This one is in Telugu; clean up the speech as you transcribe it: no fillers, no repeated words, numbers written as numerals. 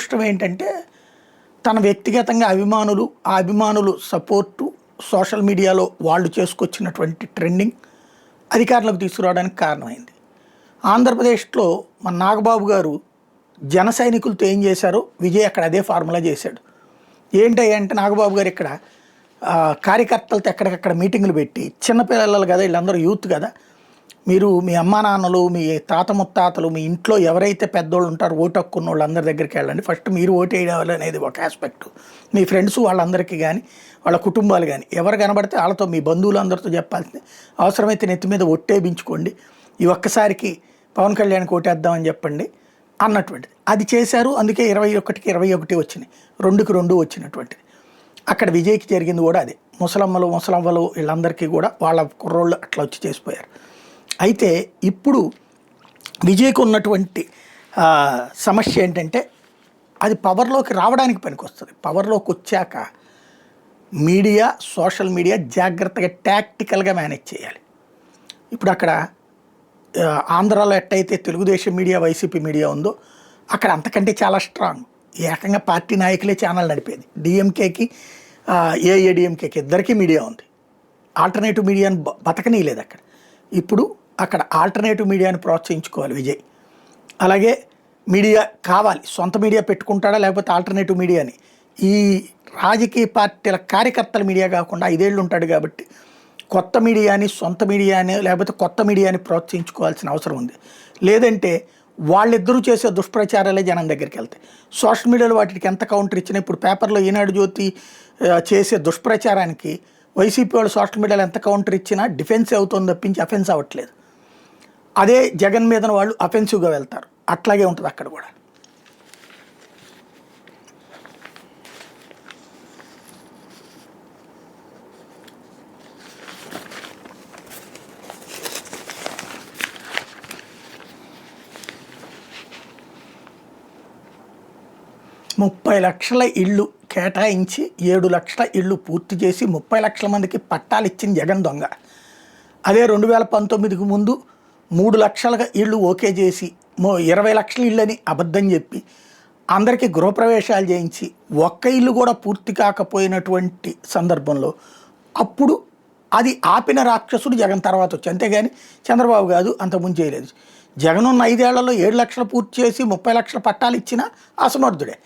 దురదృష్టం ఏంటంటే తన వ్యక్తిగతంగా అభిమానులు, ఆ అభిమానులు సపోర్టు, సోషల్ మీడియాలో వాళ్ళు చేసుకొచ్చినటువంటి ట్రెండింగ్ అధికారంలోకి తీసుకురావడానికి కారణమైంది. ఆంధ్రప్రదేశ్‌లో మన నాగబాబు గారు జన సైనికులతో ఏం చేశారో విజయ్ అక్కడ అదే ఫార్ములా చేశాడు. ఏంటంటే నాగబాబు గారు ఇక్కడ కార్యకర్తలతో ఎక్కడికక్కడ మీటింగులు పెట్టి చిన్న పిల్లలు కదా, వీళ్ళందరూ యూత్ కదా, మీరు మీ అమ్మా నాన్నలు, మీ తాత ముత్తాతలు, మీ ఇంట్లో ఎవరైతే పెద్దోళ్ళు ఉంటారో ఓటు హక్కు ఉన్న వాళ్ళందరి దగ్గరికి వెళ్ళండి, ఫస్ట్ మీరు ఓటు వేయాలి అనేది ఒక ఆస్పెక్ట్. మీ ఫ్రెండ్స్ వాళ్ళందరికీ కానీ, వాళ్ళ కుటుంబాలు కానీ ఎవరు కనబడితే వాళ్ళతో, మీ బంధువులందరితో చెప్పాల్సింది, అవసరమైతే నెత్తి మీద ఒట్టేయించుకోండి, ఈ ఒక్కసారికి పవన్ కళ్యాణ్కి ఓటేద్దామని చెప్పండి అన్నటువంటిది. అది చేశారు. అందుకే 21కి 21 వచ్చినాయి, 2కి 2 వచ్చినటువంటిది. అక్కడ విజయ్కి జరిగింది కూడా అదే. ముసలమ్మలు వీళ్ళందరికీ కూడా వాళ్ళ కుర్రోళ్ళు అట్లా వచ్చి చేసిపోయారు. అయితే ఇప్పుడు విజయ్కి ఉన్నటువంటి సమస్య ఏంటంటే అది పవర్లోకి రావడానికి పనికొస్తుంది. పవర్లోకి వచ్చాక మీడియా, సోషల్ మీడియా జాగ్రత్తగా టాక్టికల్గా మేనేజ్ చేయాలి. ఇప్పుడు అక్కడ ఆంధ్రాలో ఎట్టయితే తెలుగుదేశం మీడియా, వైసీపీ మీడియా ఉందో అక్కడ అంతకంటే చాలా స్ట్రాంగ్. ఏకంగా పార్టీ నాయకులే ఛానల్ నడిపేది. డిఎంకేకి, ఏఐఏడిఎంకేకి ఇద్దరికీ మీడియా ఉంది. ఆల్టర్నేటివ్ మీడియాని బతకనీయలేదు అక్కడ. ఇప్పుడు అక్కడ ఆల్టర్నేటివ్ మీడియాని ప్రోత్సహించుకోవాలి విజయ్. అలాగే మీడియా కావాలి, సొంత మీడియా పెట్టుకుంటాడా లేకపోతే ఆల్టర్నేటివ్ మీడియాని, ఈ రాజకీయ పార్టీల కార్యకర్తల మీడియా కాకుండా 5 ఏళ్ళు ఉంటాడు కాబట్టి కొత్త మీడియాని, సొంత మీడియాని లేకపోతే కొత్త మీడియాని ప్రోత్సహించుకోవాల్సిన అవసరం ఉంది. లేదంటే వాళ్ళిద్దరూ చేసే దుష్ప్రచారాలే జనం దగ్గరికి వెళ్తాయి. సోషల్ మీడియాలో వాటికి ఎంత కౌంటర్ ఇచ్చినా, ఇప్పుడు పేపర్లో ఈనాడు జ్యోతి చేసే దుష్ప్రచారానికి వైసీపీ వాళ్ళు సోషల్ మీడియాలో ఎంత కౌంటర్ ఇచ్చినా డిఫెన్స్ అవుతుంది తప్పించి అఫెన్స్ అవ్వట్లేదు. అదే జగన్ మీద వాళ్ళు అఫెన్సివ్గా వెళ్తారు. అట్లాగే ఉంటుంది అక్కడ కూడా. ముప్పై లక్షల ఇళ్ళు కేటాయించి 7 లక్షల ఇళ్ళు పూర్తి చేసి 30 లక్షల మందికి పట్టాలు ఇచ్చిన జగన్ దొంగ. అదే 2019కి ముందు 3 లక్షల ఇళ్ళు ఓకే చేసి 20 లక్షల ఇళ్ళని అబద్ధం చెప్పి అందరికీ గృహప్రవేశాలు చేయించి ఒక్క ఇల్లు కూడా పూర్తి కాకపోయినటువంటి సందర్భంలో అప్పుడు అది ఆపిన రాక్షసుడు జగన్ తర్వాత వచ్చి, అంతేగాని చంద్రబాబు కాదు, అంతకుముందు చేయలేదు. జగన్ ఉన్న 5 ఏళ్లలో 7 లక్షలు పూర్తి చేసి 30 లక్షల పట్టాలు ఇచ్చినా అసమర్థుడే.